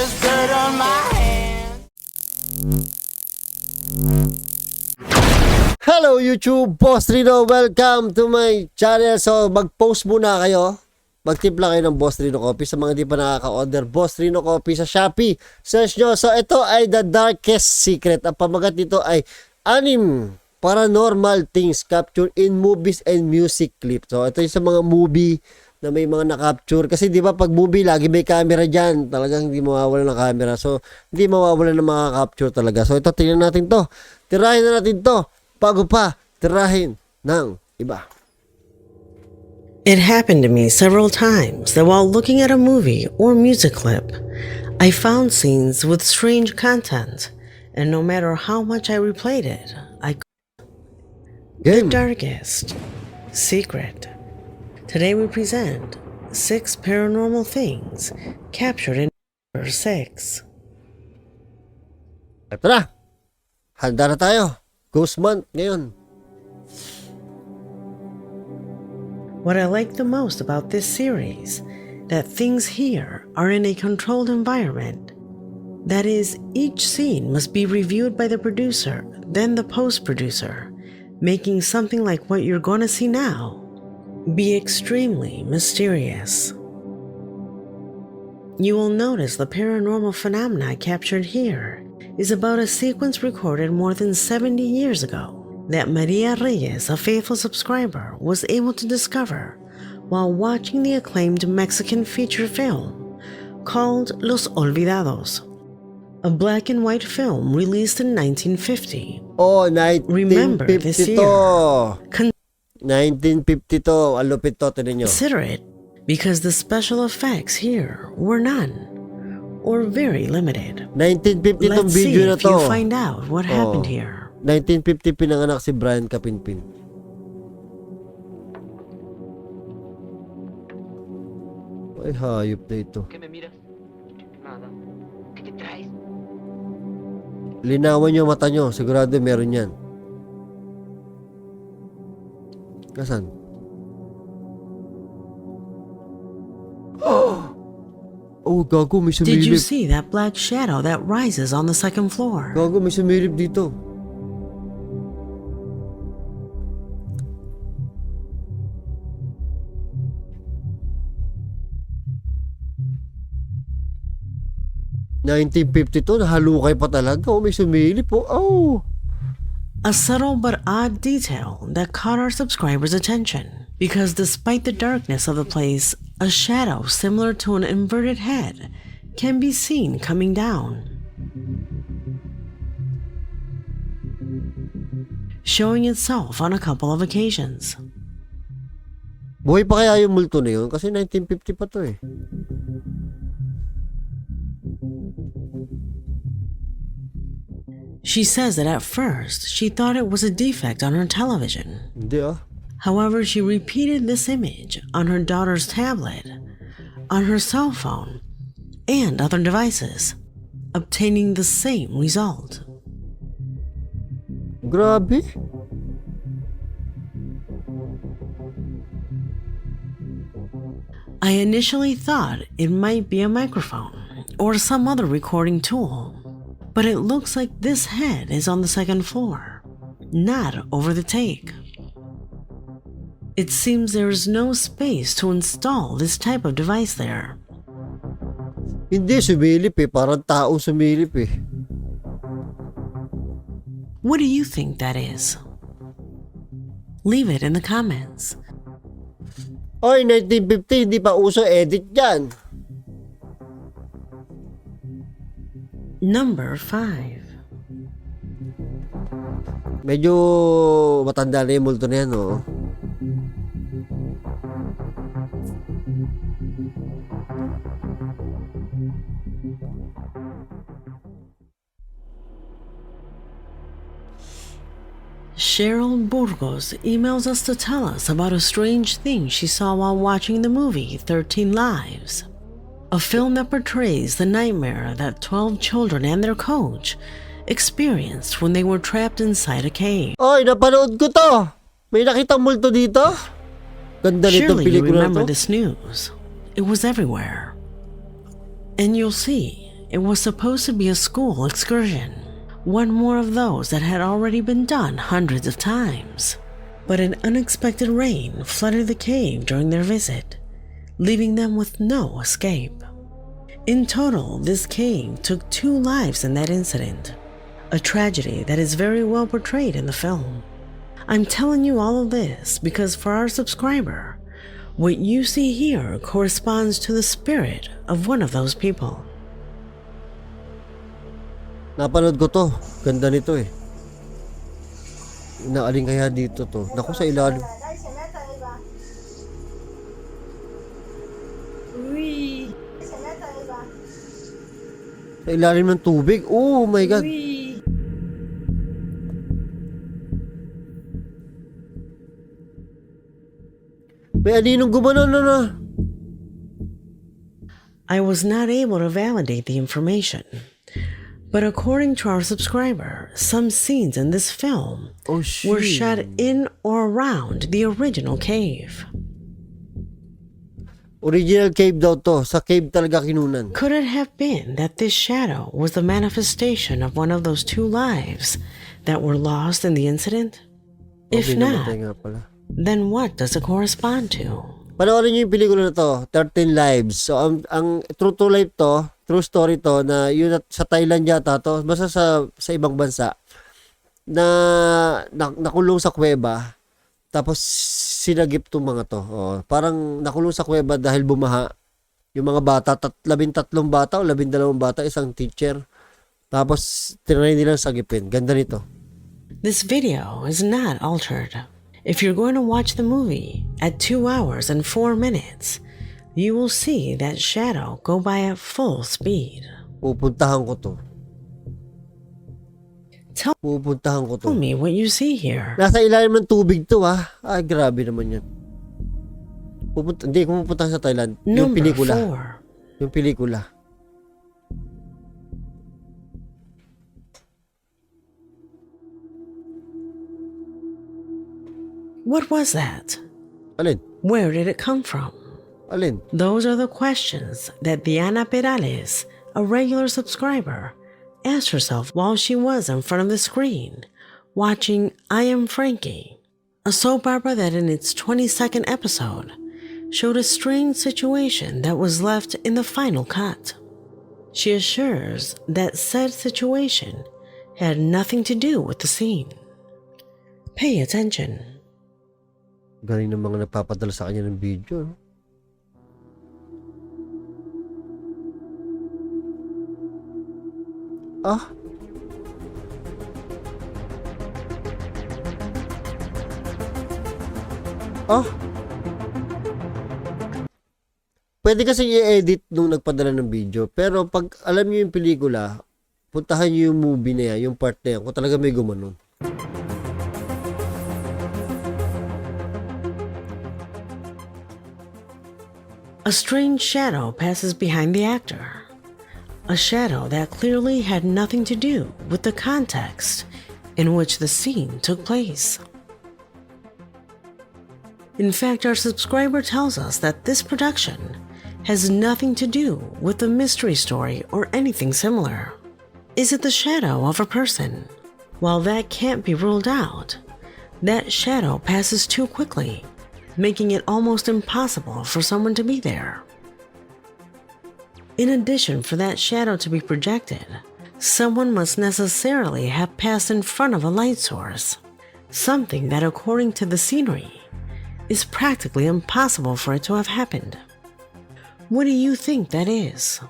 there's dirt on my hands. Hello YouTube, Boss Rino, welcome to my channel. So mag-post muna kayo, magtimpla kayo ng Boss Rino Coffee. Sa mga di pa nakaka-order Boss Rino Coffee sa Shopee, search nyo. So ito ay The Darkest Secret. Ang pamagat nito ay 6 paranormal things captured in movies and music clips. So ito yung sa mga movie na may mga na-capture. Kasi di ba pag movie lagi may camera dyan, talagang hindi mawawala ng camera. So hindi mawawala ng mga capture talaga. So ito, tingnan natin to, tirahin na natin to bago pa tirahin ng iba. It happened to me several times that while looking at a movie or music clip, I found scenes with strange content, and no matter how much I replayed it, The Darkest Secret. Today we present 6 paranormal things captured in number 6. Ito na, handa na tayo. Ghost month ngayon. What I like the most about this series, that things here are in a controlled environment. That is, each scene must be reviewed by the producer, then the post-producer, making something like what you're gonna see now be extremely mysterious. You will notice the paranormal phenomena captured here is about a sequence recorded more than 70 years ago that Maria Reyes, a faithful subscriber, was able to discover while watching the acclaimed Mexican feature film called Los Olvidados, a black and white film released in 1950. Oh, Remember this 1952. year. 1952. Ang lupit to, tinan nyo. Consider it because the special effects here were none or very limited. 1950 tong Let's see video na if to. you find out what happened here. 1950 pinanganak si Brian Kapinpin. Ay, hayop na ito. ¿Qué me miras? Nada. ¿Qué te traes? Linawan nyo mata nyo. Sigurado meron yan. Nasaan? Oh, gago, may Did you sumilip. see that black shadow that rises on the second floor? Gago, may sumilip dito. (1952), nahalukay pa talaga. Oh, may sumilip po. Oh. A subtle but odd detail that caught our subscribers' attention because despite the darkness of the place, a shadow similar to an inverted head can be seen coming down, showing itself on a couple of occasions. Buhay pa kaya yung multo na yun? Kasi 1950 pa to eh. She says that at first she thought it was a defect on her television. Hindi ah. However, she repeated this image on her daughter's tablet, on her cell phone, and other devices, obtaining the same result. Grabe. I initially thought it might be a microphone or some other recording tool, but it looks like this head is on the second floor, not over the take. It seems there is no space to install this type of device there. Hindi, sumilip eh. Parang taong sumilip eh. What do you think that is? Leave it in the comments. Oy, 1950, hindi pa uso edit dyan. Number 5. Medyo matanda na yung multo na yan, oh. Cheryl Burgos emails us to tell us about a strange thing she saw while watching the movie 13 Lives, a film that portrays the nightmare that 12 children and their coach experienced when they were trapped inside a cave. Oy, napanood ko to. May nakitang multo dito. Ganda nitong Surely you pelikula remember to. this news. It was everywhere. And you'll see, it was supposed to be a school excursion, one more of those that had already been done hundreds of times. But an unexpected rain flooded the cave during their visit, leaving them with no escape. In total, this cave took 2 lives in that incident, a tragedy that is very well portrayed in the film. I'm telling you all of this because for our subscriber, what you see here corresponds to the spirit of one of those people. Napanood ko to. Ganda nito eh. Inaaling kaya dito to. Naku, sa ilalim. Sa ilalim ng tubig. Oh my God. May aninong gumanon na. I was not able to validate the information, but according to our subscriber, some scenes in this film Oh were shit. shot in or around the original cave. Original cave daw to. Sa cave talaga kinunan. Could it have been that this shadow was the manifestation of one of those 2 lives that were lost in the incident? If Okay, not, namatay nga pala. then what does it correspond to? Panoorin niyo yung pelikula na to, 13 Lives. So, ang true to life to, true story to, na yun sa Thailand yata to, basta sa ibang bansa, na nakulong sa kuweba, tapos sinagip tong mga to. Oh, parang nakulong sa kuweba dahil bumaha. Yung mga bata, 13 bata o 12 bata, isang teacher. Tapos, tinry nilang sagipin. Ganda nito. This video is not altered. If you're going to watch the movie at 2 hours and 4 minutes, you will see that shadow go by at full speed. Pupuntahan ko to. Tell Pupuntahan ko to. me what you see here. Nasa ilalim ng tubig to ha. Ay, grabe naman yan. Hindi, pupunta sa Thailand. Yung Number pelikula. 4. Yung pelikula. What was that? Alin? Where did it come from? Alin? Those are the questions that Diana Perales, a regular subscriber, asked herself while she was in front of the screen watching I Am Frankie, a soap opera that in its 22nd episode showed a strange situation that was left in the final cut. She assures that said situation had nothing to do with the scene. Pay attention. Galing ng mga nagpapadala sa kanya ng video. No? Ah? Ah? Pwede kasi i-edit nung nagpadala ng video. Pero pag alam niyo yung pelikula, puntahan niyo yung movie na yan, yung part na yan, kung talaga may gumanon. A strange shadow passes behind the actor. A shadow that clearly had nothing to do with the context in which the scene took place. In fact, our subscriber tells us that this production has nothing to do with a mystery story or anything similar. Is it the shadow of a person? While that can't be ruled out, that shadow passes too quickly, making it almost impossible for someone to be there. In addition, for that shadow to be projected, someone must necessarily have passed in front of a light source, something that, according to the scenery, is practically impossible for it to have happened. What do you think that is?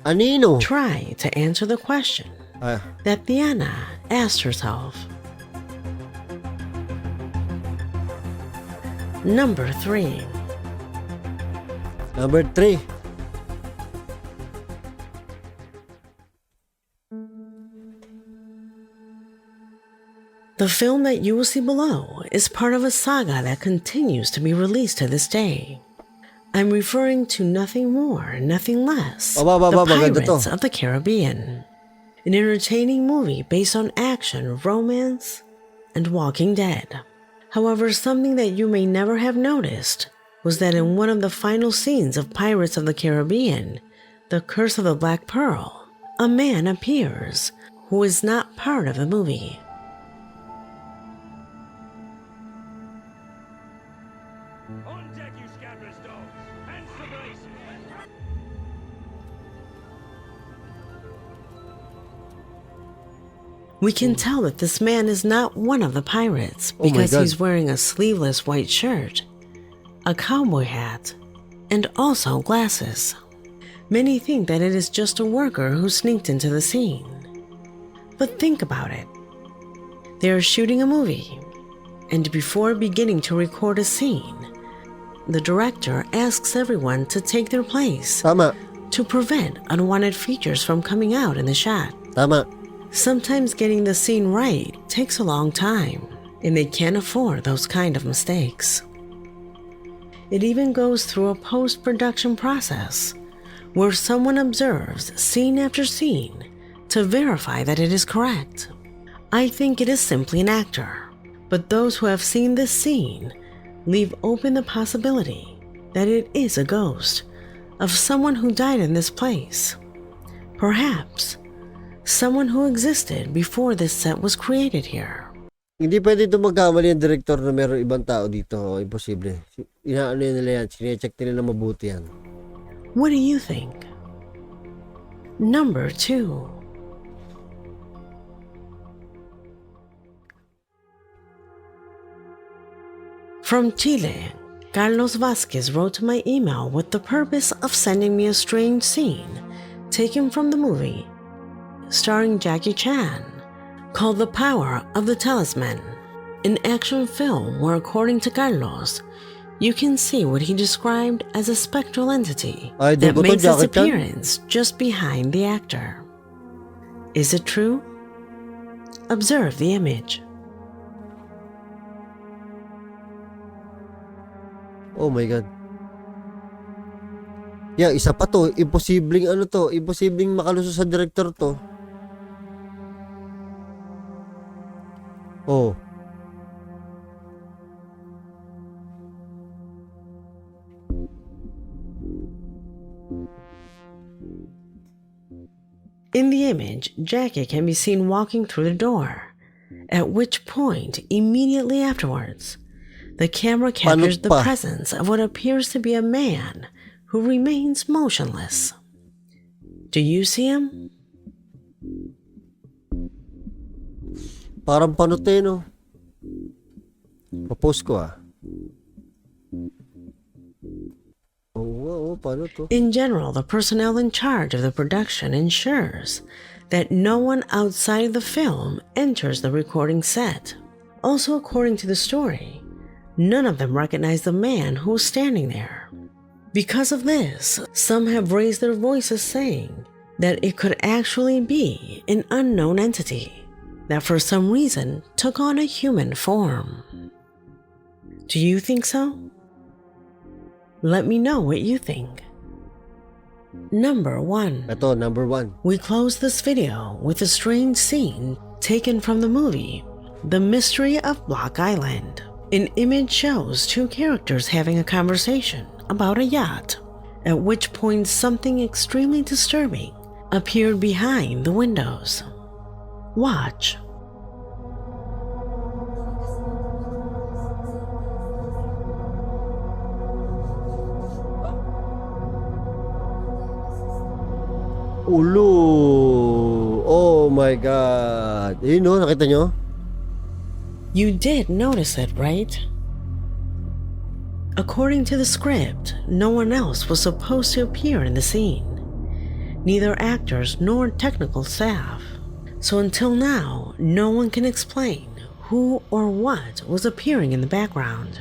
Anino? Try to answer the question that Diana asked herself. Number 3. Number 3. The film that you will see below is part of a saga that continues to be released to this day. I'm referring to nothing more, nothing less, the Pirates of the Caribbean, an entertaining movie based on action, romance, and Walking Dead. However, something that you may never have noticed was that in one of the final scenes of Pirates of the Caribbean, The Curse of the Black Pearl, a man appears who is not part of the movie. On deck, you scabrous dogs! Hands to braces! We can tell that this man is not one of the pirates Oh my because God. he's wearing a sleeveless white shirt, a cowboy hat, and also glasses. Many think that it is just a worker who sneaked into the scene. But think about it. They are shooting a movie, and before beginning to record a scene, the director asks everyone to take their place Tama. to prevent unwanted features from coming out in the shot. Tama. Sometimes getting the scene right takes a long time, and they can't afford those kind of mistakes. It even goes through a post-production process where someone observes scene after scene to verify that it is correct. I think it is simply an actor, but those who have seen this scene leave open the possibility that it is a ghost of someone who died in this place. Perhaps someone who existed before this set was created here. Hindi pwede ito magkamali ang director na meron ibang tao dito. Imposible. Inaano nila yan. Sinecheck nila na mabuti yan. What do you think? Number 2. From Chile, Carlos Vasquez wrote to my email with the purpose of sending me a strange scene taken from the movie starring Jackie Chan called The Power of the Talisman, an action film where, according to Carlos, you can see what he described as a spectral entity Ay, that dugo to, makes its Jackie Chan? appearance just behind the actor. Is it true? Observe the image. Oh my God. Yeah, isa pa to. Imposibleng ano to. Imposibleng makalusot sa director to. Oh. In the image, Jackie can be seen walking through the door, at which point, immediately afterwards, the camera captures the pa? presence of what appears to be a man who remains motionless. Do you see him? Parang panote, no? Papost ko ah. Oh, paano to? In general, the personnel in charge of the production ensures that no one outside the film enters the recording set. Also, according to the story, none of them recognize the man who was standing there. Because of this, some have raised their voices saying that it could actually be an unknown entity that for some reason took on a human form. Do you think so? Let me know what you think. Number 1. Ito, number 1. We close this video with a strange scene taken from the movie The Mystery of Block Island. An image shows two characters having a conversation about a yacht, at which point something extremely disturbing appeared behind the windows. Watch. Ulo! Oh my God! Yun no, nakita nyo? You did notice it, right? According to the script, no one else was supposed to appear in the scene. Neither actors nor technical staff. So until now, no one can explain who or what was appearing in the background.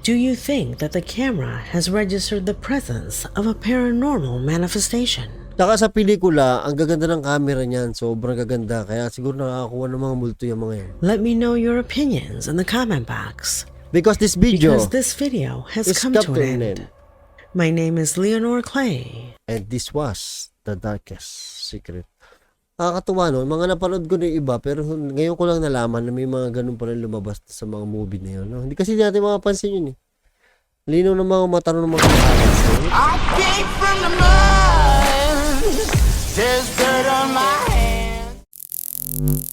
Do you think that the camera has registered the presence of a paranormal manifestation? Saka sa pelikula, ang gaganda ng camera niyan. Sobrang gaganda. Kaya siguro nakakakuha ng mga multo yung mga yan. Let me know your opinions in the comment box. Because this video has is come to come to an an end. My name is Leonor Clay. And this was the darkest secret. Nakakatuwa no, mga napanood ko na yung iba pero ngayon ko lang nalaman na may mga ganun pala lumabas sa mga movie na yun. No? Hindi kasi natin makapansin yun eh. Linaw ng mga mata ng mga I came from the mud. dirt on my hands.